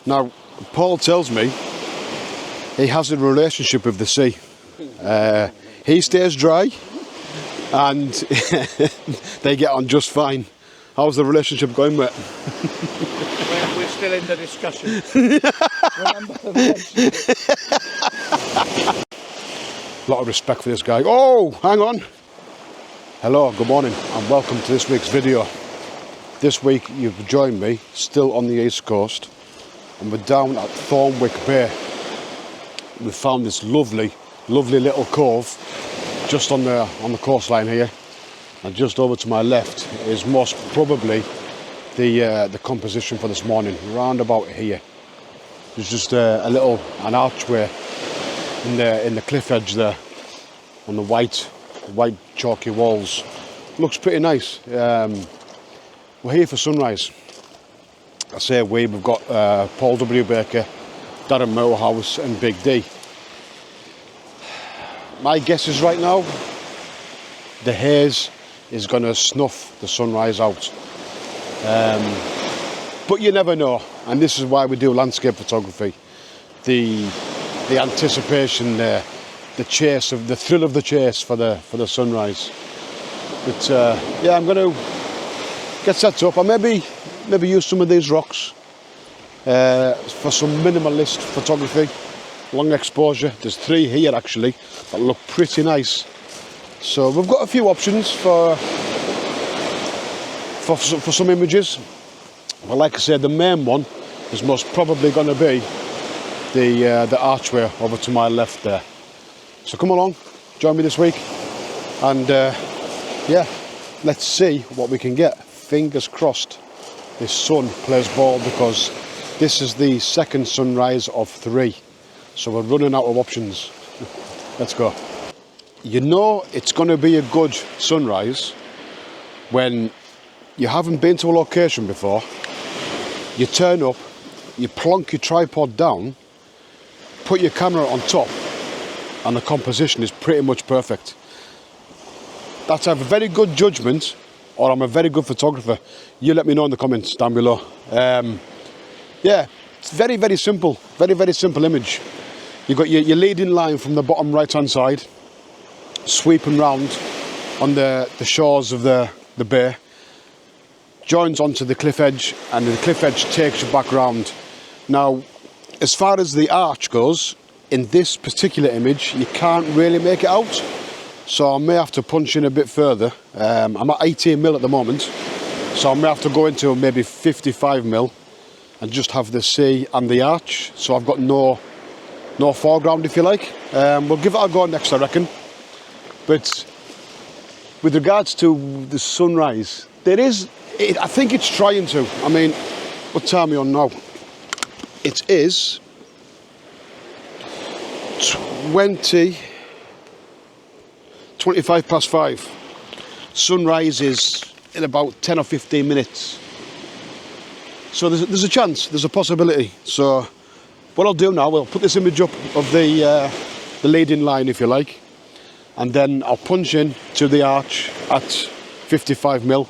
Now, Paul tells me he has a relationship with the sea. He stays dry and they get on just fine. How's the relationship going, mate? We're still in the discussion. Remember the relationship. A lot of respect for this guy. Oh, hang on. Hello, good morning and welcome to this week's video. This week you've joined me still on the east coast and we're down at Thornwick Bay. We found this lovely little cove just on the coastline here, and just over to my left is most probably the composition for this morning. Round about here, there's just an archway in the cliff edge there, on the white chalky walls. Looks pretty nice. We're here for sunrise. I say we've got Paul W. Baker, Darren Moorhouse and Big D. My guess is right now the haze is going to snuff the sunrise out. But you never know, and this is why we do landscape photography. The anticipation there, the thrill of the chase for the sunrise. But yeah, I'm going to get set up. I maybe use some of these rocks for some minimalist photography, long exposure. There's 3 here actually that look pretty nice. So we've got a few options for some images. But like I said, the main one is most probably going to be the archway over to my left there. So come along, join me this week, and yeah, let's see what we can get. Fingers crossed this sun plays ball, because this is the second sunrise of 3, so we're running out of options. Let's go. You know it's going to be a good sunrise when you haven't been to a location before, you turn up, you plonk your tripod down, put your camera on top, and the composition is pretty much perfect. That's either very good judgment or I'm a very good photographer. You let me know in the comments down below. Yeah, it's very simple, very simple image. You've got your leading line from the bottom right hand side, sweeping round on the shores of the bay, joins onto the cliff edge, and the cliff edge takes you back round. Now, as far as the arch goes, in this particular image, you can't really make it out. So I may have to punch in a bit further. I'm at 18mm at the moment, so I may have to go into maybe 55mm and just have the sea and the arch. So I've got no foreground, if you like. We'll give it a go next, I reckon. But with regards to the sunrise, I think it's trying to. I mean, what time are we on now? It is 25 past 5. Sunrise is in about 10 or 15 minutes. So there's a chance, there's a possibility. So what I'll do now, I'll put this image up of the leading line, if you like, and then I'll punch in to the arch at 55mm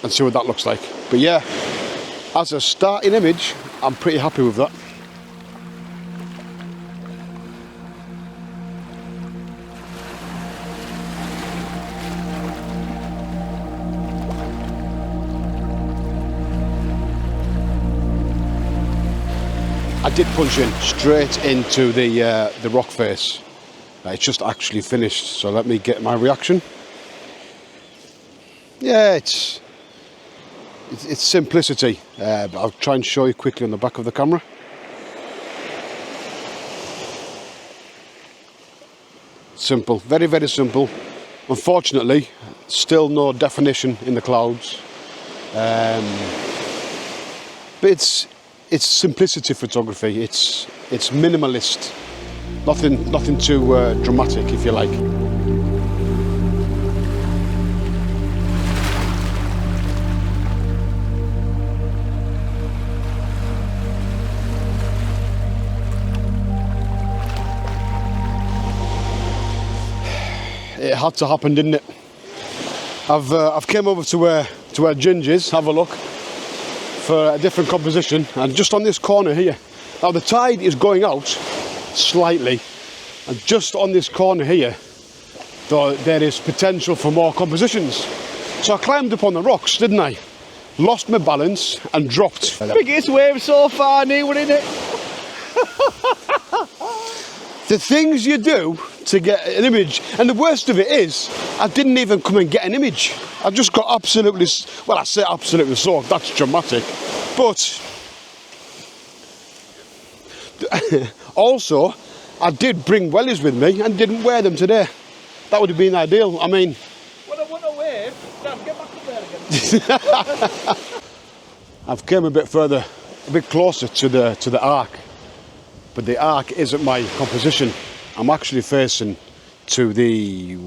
and see what that looks like. But yeah, as a starting image, I'm pretty happy with that. I did punch in straight into the rock face. It's just actually finished, so let me get my reaction. Yeah, it's simplicity, but I'll try and show you quickly on the back of the camera. Simple, very simple. Unfortunately, still no definition in the clouds, but it's simplicity photography. It's minimalist, nothing too dramatic, if you like. It had to happen, didn't it? I've came over to where Ginge is. Have a look. for a different composition, and just on this corner here. Now the tide is going out slightly, and just on this corner here, though, there is potential for more compositions. So I climbed up on the rocks, didn't I? Lost my balance and dropped. Biggest wave so far, Neil, we're in it. The things you do to get an image, and the worst of it is, I didn't even come and get an image. I just got absolutely, well, I say absolutely soaked, that's dramatic. But also, I did bring wellies with me and didn't wear them today. That would have been ideal. I mean, when I want to wave, Dan, get back up there again. I've come a bit further, a bit closer to the arc, but the arc isn't my composition. I'm actually facing to the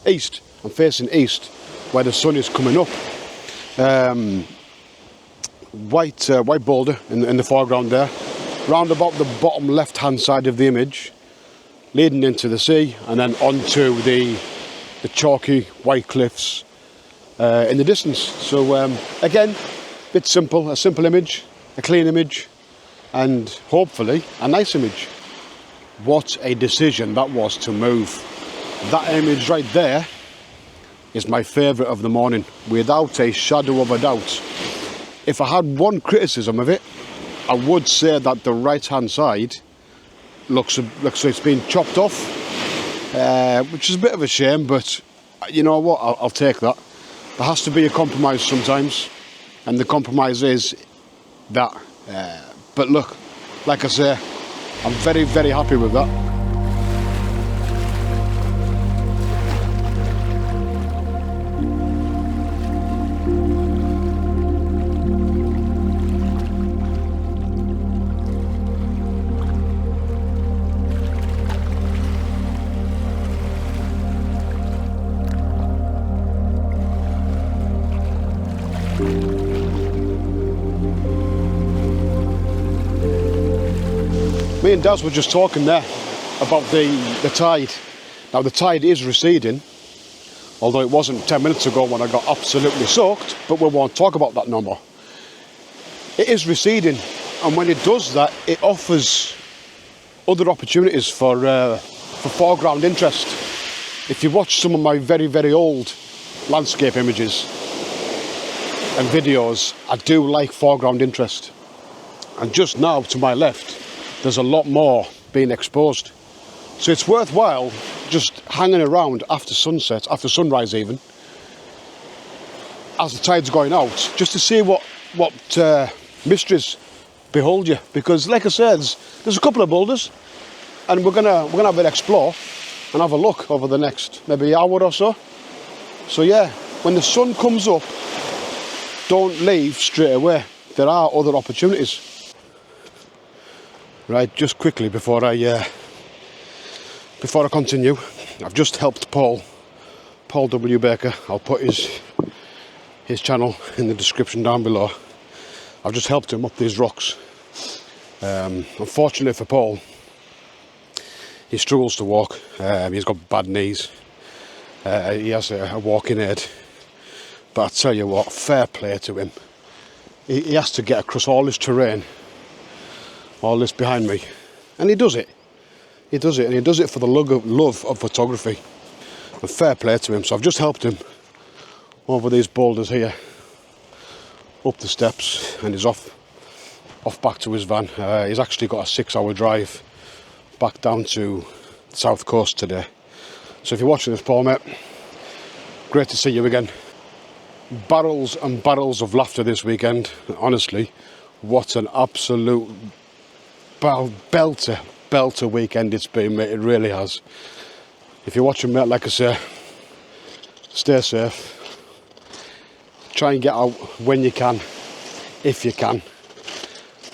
east. I'm facing east, where the sun is coming up. White boulder in the foreground there, round about the bottom left-hand side of the image, leading into the sea, and then onto the chalky white cliffs in the distance. So again, bit simple, a simple image, a clean image, and hopefully a nice image. What a decision that was to move. That image right there is my favourite of the morning, without a shadow of a doubt. If I had one criticism of it, I would say that the right hand side looks like it's been chopped off, which is a bit of a shame, but you know what, I'll take that. There has to be a compromise sometimes, and the compromise is that. But look, like I say, I'm very, very happy with that. Me and Daz were just talking there about the tide. Now the tide is receding, although it wasn't 10 minutes ago when I got absolutely soaked, but we won't talk about that no more. It is receding, and when it does that, it offers other opportunities for foreground interest. If you watch some of my very, very old landscape images and videos, I do like foreground interest. And just now, to my left, there's a lot more being exposed. So it's worthwhile just hanging around after sunset, after sunrise even, as the tide's going out, just to see what mysteries behold you. Because like I said, there's a couple of boulders, and we're gonna have an explore and have a look over the next maybe hour or so. So yeah, when the sun comes up, don't leave straight away. There are other opportunities. Right, just quickly before I continue, I've just helped Paul W. Baker. I'll put his channel in the description down below. I've just helped him up these rocks. Unfortunately for Paul, he struggles to walk. He's got bad knees. He has a walking aid. But I tell you what, fair play to him. He has to get across all this terrain, all this behind me, and he does it. He does it, and he does it for the love of photography. And fair play to him. So I've just helped him over these boulders here, up the steps, and he's off back to his van. He's actually got a 6-hour drive back down to the south coast today. So if you're watching this, Paul, mate, great to see you again. Barrels and barrels of laughter this weekend. Honestly, what an absolute belter weekend it's been, mate. It really has. If you're watching, mate, like I say, stay safe. Try and get out when you can, if you can.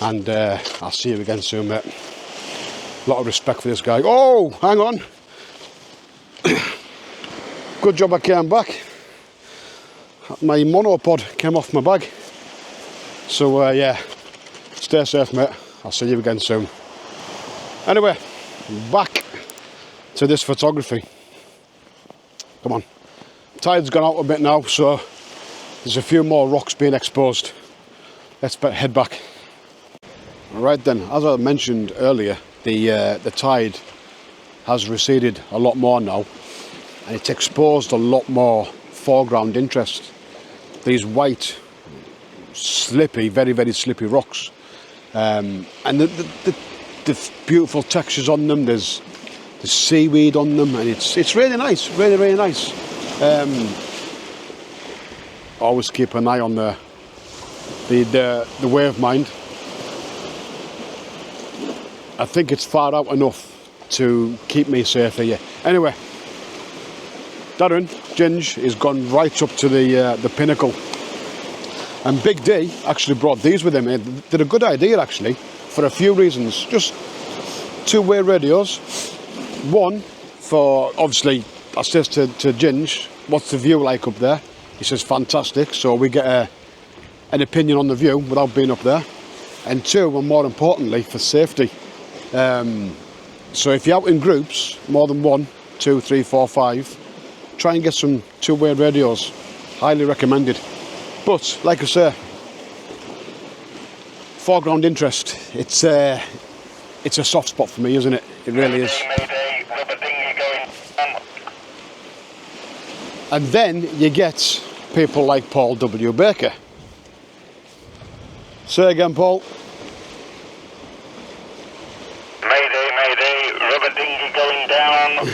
And I'll see you again soon, mate. A lot of respect for this guy. Oh, hang on. Good job I came back. My monopod came off my bag. So yeah, stay safe, mate. I'll see you again soon. Anyway, back to this photography. Come on. Tide's gone out a bit now, so there's a few more rocks being exposed. let's head back. Right then, as I mentioned earlier, the tide has receded a lot more now, and it's exposed a lot more foreground interest. These white, slippy, very, very slippy rocks, and the beautiful textures on them. There's seaweed on them, and it's really nice, really, really nice. Always keep an eye on the wave mind. I think it's far out enough to keep me safe here. Anyway, Darren, Ginge, has gone right up to the pinnacle. And Big D actually brought these with him. It did a good idea, actually, for a few reasons. Just two-way radios. One, for, obviously, I says to Ginge, what's the view like up there? He says, fantastic. So we get an opinion on the view without being up there. And two, and more importantly, for safety. So if you're out in groups, more than 1, 2, 3, 4, 5, try and get some two-way radios. Highly recommended. But like I say, foreground interest. It's a soft spot for me, isn't it? It really is. And then you get people like Paul W. Baker. Say again, Paul. Mayday, mayday, rubber dinghy going down.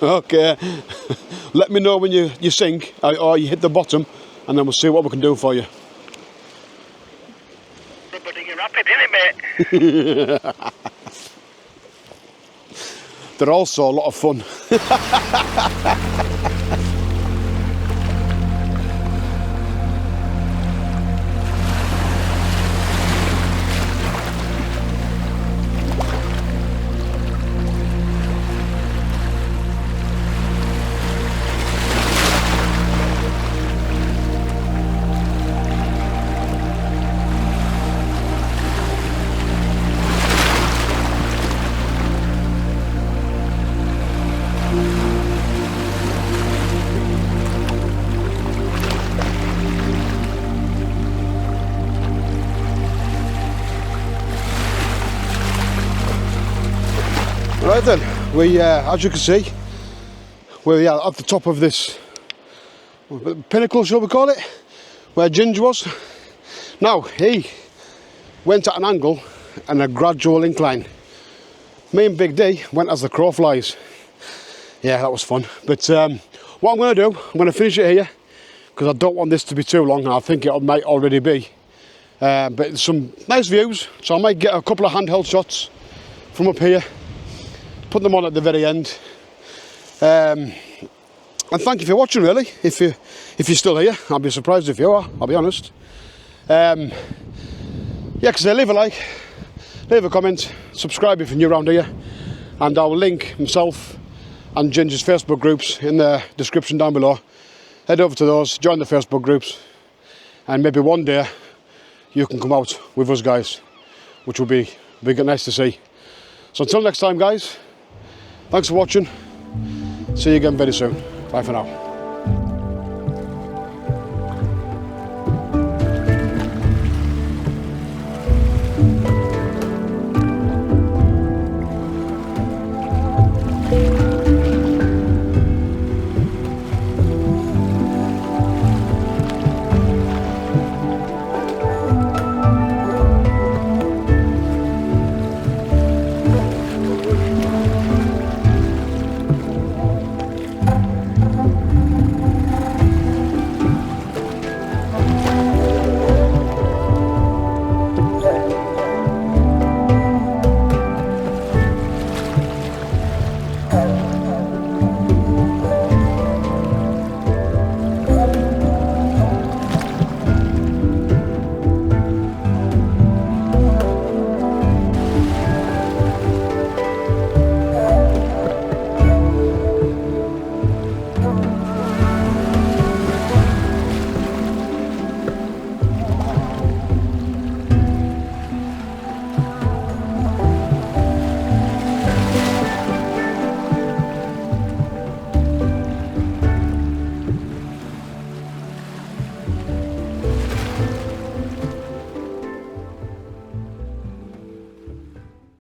Okay. Let me know when you sink or you hit the bottom, and then we'll see what we can do for you. Rubber dinghy rapid, isn't it, mate? They're also a lot of fun. Right then, we, as you can see, we're at the top of this pinnacle, shall we call it, where Ginge was. Now, he went at an angle and a gradual incline. Me and Big D went as the crow flies. Yeah, that was fun. But what I'm going to do, I'm going to finish it here, because I don't want this to be too long. I think it might already be. But some nice views, so I might get a couple of handheld shots from up here, put them on at the very end. And thank you for watching, really. If you're still here, I'll be surprised if you are, I'll be honest. Yeah, because leave a like, leave a comment, subscribe if you're new around here, and I'll link myself and Ginger's Facebook groups in the description down below. Head over to those, join the Facebook groups, and maybe one day you can come out with us guys, which will be nice to see. So until next time, guys, thanks for watching. See you again very soon. Bye for now.